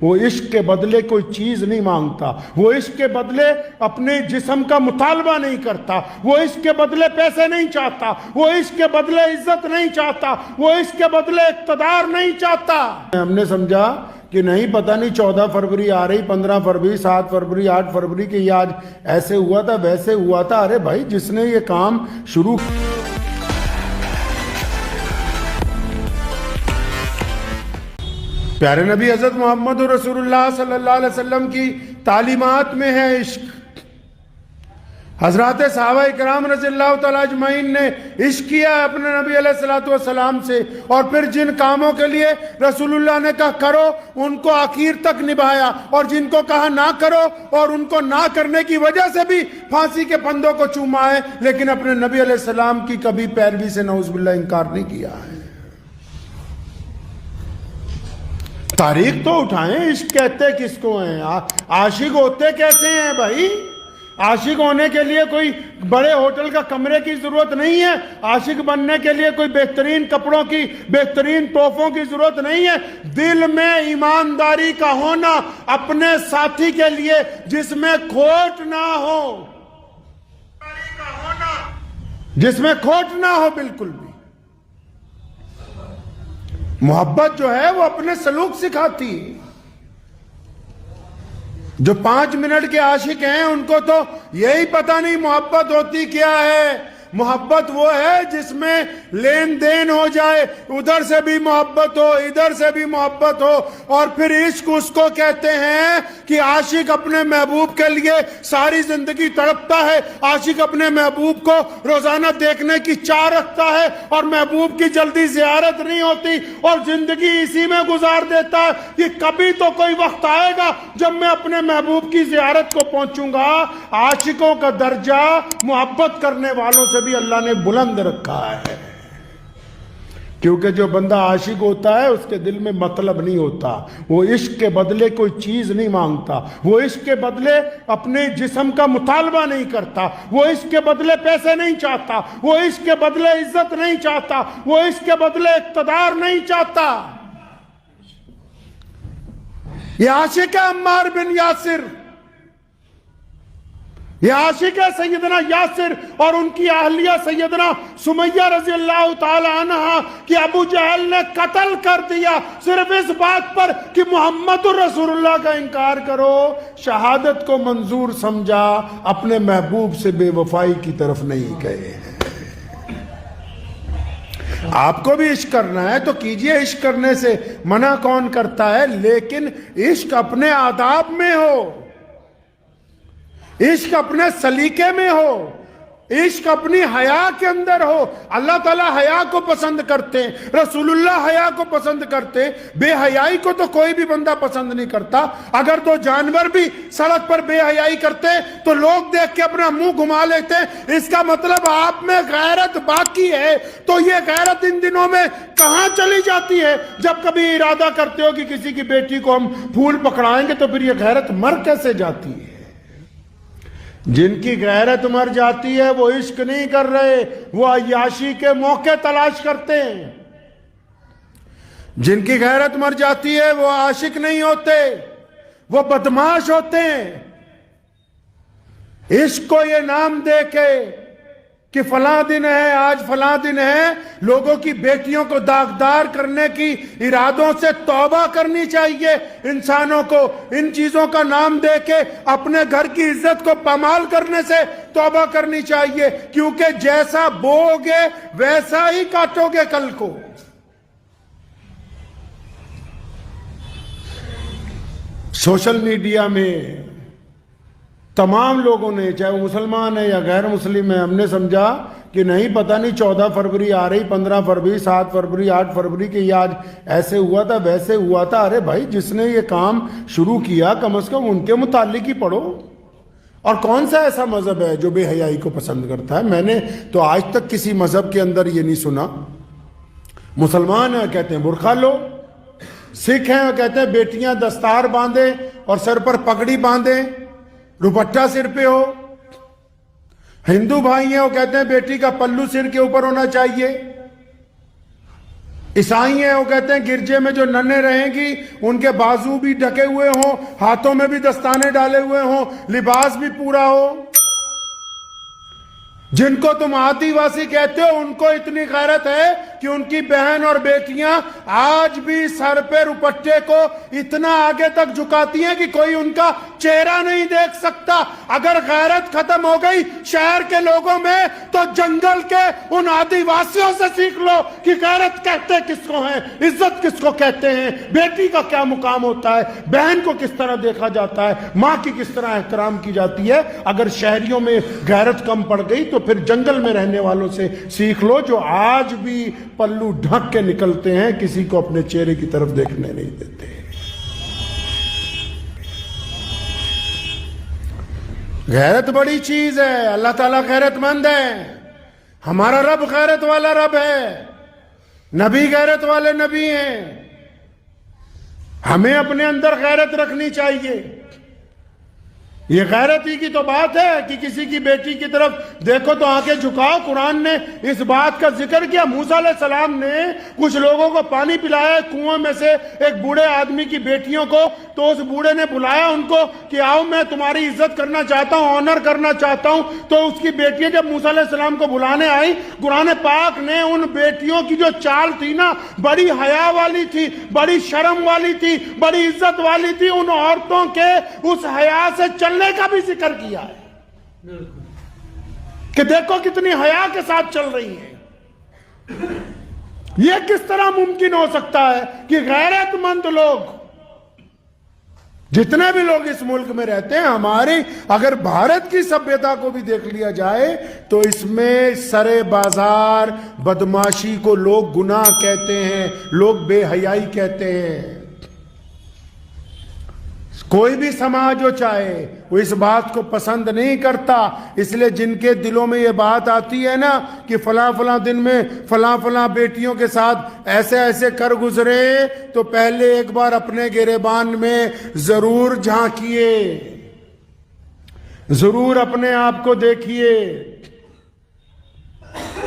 وہ عشق کے بدلے کوئی چیز نہیں مانگتا، وہ عشق کے بدلے اپنے جسم کا مطالبہ نہیں کرتا، وہ عشق کے بدلے پیسے نہیں چاہتا، وہ عشق کے بدلے عزت نہیں چاہتا، وہ عشق کے بدلے اقتدار نہیں چاہتا۔ ہم نے سمجھا کہ نہیں، پتہ نہیں 14 فروری آ رہی، 15 فروری، 7 فروری، 8 فروری کہ یہ آج ایسے ہوا تھا ویسے ہوا تھا۔ ارے بھائی، جس نے یہ کام شروع پیارے نبی حضرت محمد رسول اللہ صلی اللہ علیہ وسلم کی تعلیمات میں ہے عشق۔ حضرات صحابہ اکرام رضی اللہ تعالیٰ اجمعین نے عشق کیا اپنے نبی علیہ السلام سے، اور پھر جن کاموں کے لیے رسول اللہ نے کہا کرو ان کو آخر تک نبھایا، اور جن کو کہا نہ کرو اور ان کو نہ کرنے کی وجہ سے بھی پھانسی کے پھندوں کو چوما ہے، لیکن اپنے نبی علیہ السلام کی کبھی پیروی سے نعوذ باللہ انکار نہیں کیا ہے۔ تاریخ تو اٹھائیں، عشق کہتے کس کو ہیں؟ عاشق ہوتے کیسے ہیں بھائی؟ عاشق ہونے کے لیے کوئی بڑے ہوٹل کا کمرے کی ضرورت نہیں ہے، عاشق بننے کے لیے کوئی بہترین کپڑوں کی، بہترین تحفوں کی ضرورت نہیں ہے۔ دل میں ایمانداری کا ہونا اپنے ساتھی کے لیے جس میں کھوٹ نہ ہو، جس میں کھوٹ نہ ہو بالکل بھی۔ محبت جو ہے وہ اپنے سلوک سکھاتی ہے۔ جو 5 منٹ کے عاشق ہیں ان کو تو یہی پتہ نہیں محبت ہوتی کیا ہے۔ محبت وہ ہے جس میں لین دین ہو جائے، ادھر سے بھی محبت ہو ادھر سے بھی محبت ہو، اور پھر عشق اس کو کہتے ہیں کہ عاشق اپنے محبوب کے لیے ساری زندگی تڑپتا ہے، عاشق اپنے محبوب کو روزانہ دیکھنے کی چاہ رکھتا ہے، اور محبوب کی جلدی زیارت نہیں ہوتی اور زندگی اسی میں گزار دیتا ہے کہ کبھی تو کوئی وقت آئے گا جب میں اپنے محبوب کی زیارت کو پہنچوں گا۔ عاشقوں کا درجہ محبت کرنے والوں سے بھی اللہ نے بلند رکھا ہے، کیونکہ جو بندہ عاشق ہوتا ہے اس کے دل میں مطلب نہیں ہوتا، وہ عشق کے بدلے کوئی چیز نہیں مانگتا، وہ عشق کے بدلے اپنے جسم کا مطالبہ نہیں کرتا، وہ عشق کے بدلے پیسے نہیں چاہتا، وہ عشق کے بدلے عزت نہیں چاہتا، وہ عشق کے بدلے اقتدار نہیں چاہتا۔ یہ عاشق ہے عمار بن یاسر، یہ عاشق ہے سیدنا یاسر اور ان کی اہلیہ سیدنا سمیہ رضی اللہ تعالی عنہ کہ ابو جہل نے قتل کر دیا صرف اس بات پر کہ محمد رسول اللہ کا انکار کرو۔ شہادت کو منظور سمجھا، اپنے محبوب سے بے وفائی کی طرف نہیں گئے۔ آپ کو بھی عشق کرنا ہے تو کیجئے، عشق کرنے سے منع کون کرتا ہے؟ لیکن عشق اپنے آداب میں ہو، عشق اپنے سلیقے میں ہو، عشق اپنی حیا کے اندر ہو۔ اللہ تعالیٰ حیا کو پسند کرتے ہیں، رسول اللہ حیا کو پسند کرتے ہیں، بے حیائی کو تو کوئی بھی بندہ پسند نہیں کرتا۔ اگر تو جانور بھی سڑک پر بے حیائی کرتے تو لوگ دیکھ کے اپنا منہ گھما لیتے ہیں، اس کا مطلب آپ میں غیرت باقی ہے۔ تو یہ غیرت ان دنوں میں کہاں چلی جاتی ہے؟ جب کبھی ارادہ کرتے ہو کہ کسی کی بیٹی کو ہم پھول پکڑائیں گے تو پھر یہ غیرت مر کیسے جاتی ہے؟ جن کی غیرت مر جاتی ہے وہ عشق نہیں کر رہے، وہ عیاشی کے موقع تلاش کرتے ہیں۔ جن کی غیرت مر جاتی ہے وہ عاشق نہیں ہوتے، وہ بدمعاش ہوتے ہیں۔ عشق کو یہ نام دے کے کہ فلاں دن ہے، آج فلاں دن ہے، لوگوں کی بیٹیوں کو داغدار کرنے کی ارادوں سے توبہ کرنی چاہیے۔ انسانوں کو ان چیزوں کا نام دے کے اپنے گھر کی عزت کو پامال کرنے سے توبہ کرنی چاہیے، کیونکہ جیسا بو گے ویسا ہی کاٹو گے کل کو۔ سوشل میڈیا میں تمام لوگوں نے، چاہے وہ مسلمان ہے یا غیر مسلم ہے، ہم نے سمجھا کہ نہیں، پتہ نہیں 14 فروری آ رہی، 15 فروری، 7 فروری، 8 فروری کہ یہ آج ایسے ہوا تھا ویسے ہوا تھا۔ ارے بھائی، جس نے یہ کام شروع کیا کم از کم ان کے متعلق ہی پڑھو۔ اور کون سا ایسا مذہب ہے جو بے حیائی کو پسند کرتا ہے؟ میں نے تو آج تک کسی مذہب کے اندر یہ نہیں سنا۔ مسلمان ہیں کہتے ہیں برقع لو، سکھ ہیں کہتے ہیں بیٹیاں دستار باندھیں اور سر پر پگڑی باندھیں، دوپٹہ سر پہ ہو۔ ہندو بھائی ہیں وہ کہتے ہیں بیٹی کا پلو سر کے اوپر ہونا چاہیے۔ عیسائی ہیں وہ کہتے ہیں گرجے میں جو ننیں رہیں گی ان کے بازو بھی ڈھکے ہوئے ہوں، ہاتھوں میں بھی دستانے ڈالے ہوئے ہوں، لباس بھی پورا ہو۔ جن کو تم آدی واسی کہتے ہو ان کو اتنی غیرت ہے کہ ان کی بہن اور بیٹیاں آج بھی سر پہ روپٹے کو اتنا آگے تک جھکاتی ہیں کہ کوئی ان کا چہرہ نہیں دیکھ سکتا۔ اگر غیرت ختم ہو گئی شہر کے لوگوں میں تو جنگل کے ان آدی واسیوں سے سیکھ لو کہ غیرت کہتے کس کو ہیں، عزت کس کو کہتے ہیں، بیٹی کا کیا مقام ہوتا ہے، بہن کو کس طرح دیکھا جاتا ہے، ماں کی کس طرح احترام کی جاتی ہے۔ اگر شہریوں میں غیرت کم پڑ گئی تو پھر جنگل میں رہنے والوں سے سیکھ لو جو آج بھی پلو ڈھک کے نکلتے ہیں، کسی کو اپنے چہرے کی طرف دیکھنے نہیں دیتے۔ غیرت بڑی چیز ہے، اللہ تعالیٰ غیرت مند ہے، ہمارا رب غیرت والا رب ہے، نبی غیرت والے نبی ہیں۔ ہمیں اپنے اندر غیرت رکھنی چاہیے۔ یہ غیرت ہی کی تو بات ہے کہ کسی کی بیٹی کی طرف دیکھو تو آنکھیں جھکاؤ۔ قرآن نے اس بات کا ذکر کیا۔ موسیٰ علیہ السلام نے کچھ لوگوں کو پانی پلایا کنویں میں سے ایک بوڑھے آدمی کی بیٹیوں کو، تو اس بوڑھے نے بلایا ان کو کہ آؤ میں تمہاری عزت کرنا چاہتا ہوں، آنر کرنا چاہتا ہوں۔ تو اس کی بیٹیاں جب موسیٰ علیہ السلام کو بلانے آئی، قرآن پاک نے ان بیٹیوں کی جو چال تھی نا بڑی حیا والی تھی، بڑی شرم والی تھی، بڑی عزت والی تھی، ان عورتوں کے اس حیا سے چلنے کا بھی ذکر کیا ہے کہ دیکھو کتنی حیا کے ساتھ چل رہی ہیں۔ یہ کس طرح ممکن ہو سکتا ہے کہ غیرت مند لوگ جتنے بھی لوگ اس ملک میں رہتے ہیں، ہماری اگر بھارت کی سبھیتا کو بھی دیکھ لیا جائے تو اس میں سرے بازار بدماشی کو لوگ گناہ کہتے ہیں، لوگ بے حیائی کہتے ہیں۔ کوئی بھی سماج ہو چاہے وہ اس بات کو پسند نہیں کرتا، اس لیے جن کے دلوں میں یہ بات آتی ہے نا کہ فلاں فلاں دن میں فلاں فلاں بیٹیوں کے ساتھ ایسے ایسے کر گزرے، تو پہلے ایک بار اپنے گریبان میں ضرور جھانکیے، ضرور اپنے آپ کو دیکھیے۔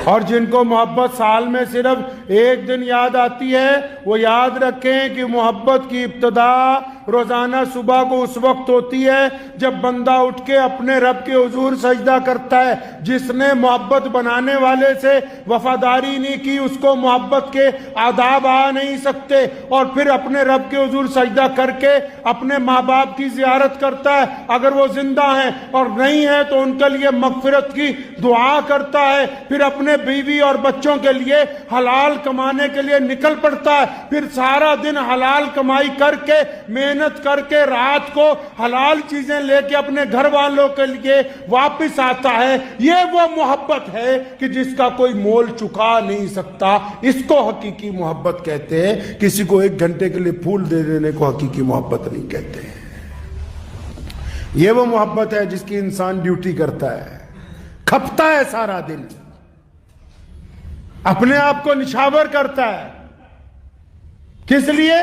اور جن کو محبت سال میں صرف ایک دن یاد آتی ہے وہ یاد رکھیں کہ محبت کی ابتدا روزانہ صبح کو اس وقت ہوتی ہے جب بندہ اٹھ کے اپنے رب کے حضور سجدہ کرتا ہے۔ جس نے محبت بنانے والے سے وفاداری نہیں کی اس کو محبت کے آداب آ نہیں سکتے۔ اور پھر اپنے رب کے حضور سجدہ کر کے اپنے ماں باپ کی زیارت کرتا ہے، اگر وہ زندہ ہیں، اور نہیں ہے تو ان کے لیے مغفرت کی دعا کرتا ہے۔ پھر اپنے بیوی اور بچوں کے لیے حلال کمانے کے لیے نکل پڑتا ہے، پھر سارا دن حلال کمائی کر کے محنت کر کے رات کو حلال چیزیں لے کے اپنے گھر والوں کے لیے واپس آتا ہے۔ یہ وہ محبت ہے کہ جس کا کوئی مول چکا نہیں سکتا، اس کو حقیقی محبت کہتے ہیں۔ کسی کو ایک گھنٹے کے لیے پھول دے دینے کو حقیقی محبت نہیں کہتے ہیں۔ یہ وہ محبت ہے جس کی انسان ڈیوٹی کرتا ہے، کھپتا ہے سارا دن، اپنے آپ کو نچھاور کرتا ہے۔ کس لیے؟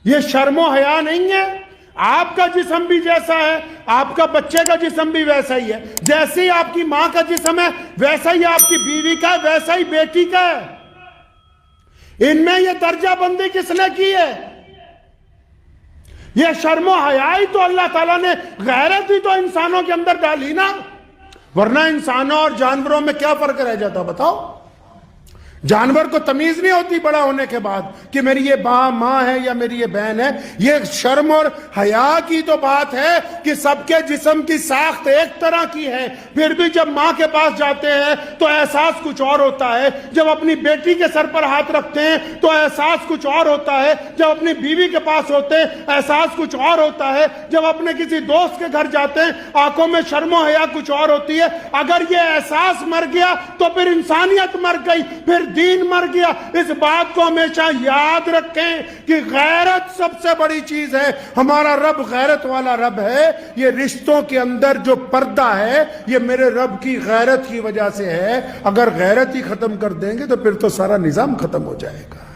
یہ شرم و حیا نہیں ہے۔ آپ کا جسم بھی جیسا ہے، آپ کا بچے کا جسم بھی ویسا ہی ہے۔ جیسے ہی آپ کی ماں کا جسم ہے ویسا ہی آپ کی بیوی کا ہے، ویسا ہی بیٹی کا ہے۔ ان میں یہ درجہ بندی کس نے کی ہے؟ یہ شرم و حیا ہی تو اللہ تعالیٰ نے، غیرت ہی تو انسانوں کے اندر ڈالی نا، ورنہ انسانوں اور جانوروں میں کیا فرق رہ جاتا بتاؤ؟ جانور کو تمیز نہیں ہوتی بڑا ہونے کے بعد کہ میری یہ ماں ہے یا میری یہ بہن ہے۔ یہ شرم اور حیا کی تو بات ہے کہ سب کے جسم کی ساخت ایک طرح کی ہے، پھر بھی جب ماں کے پاس جاتے ہیں تو احساس کچھ اور ہوتا ہے، جب اپنی بیٹی کے سر پر ہاتھ رکھتے ہیں تو احساس کچھ اور ہوتا ہے، جب اپنی بیوی کے پاس ہوتے ہیں احساس کچھ اور ہوتا ہے، جب اپنے کسی دوست کے گھر جاتے ہیں آنکھوں میں شرم و حیا کچھ اور ہوتی ہے۔ اگر یہ احساس مر گیا تو پھر انسانیت مر گئی، پھر دین مر گیا۔ اس بات کو ہمیشہ یاد رکھیں کہ غیرت سب سے بڑی چیز ہے۔ ہمارا رب غیرت والا رب ہے۔ یہ رشتوں کے اندر جو پردہ ہے یہ میرے رب کی غیرت کی وجہ سے ہے۔ اگر غیرت ہی ختم کر دیں گے تو پھر تو سارا نظام ختم ہو جائے گا۔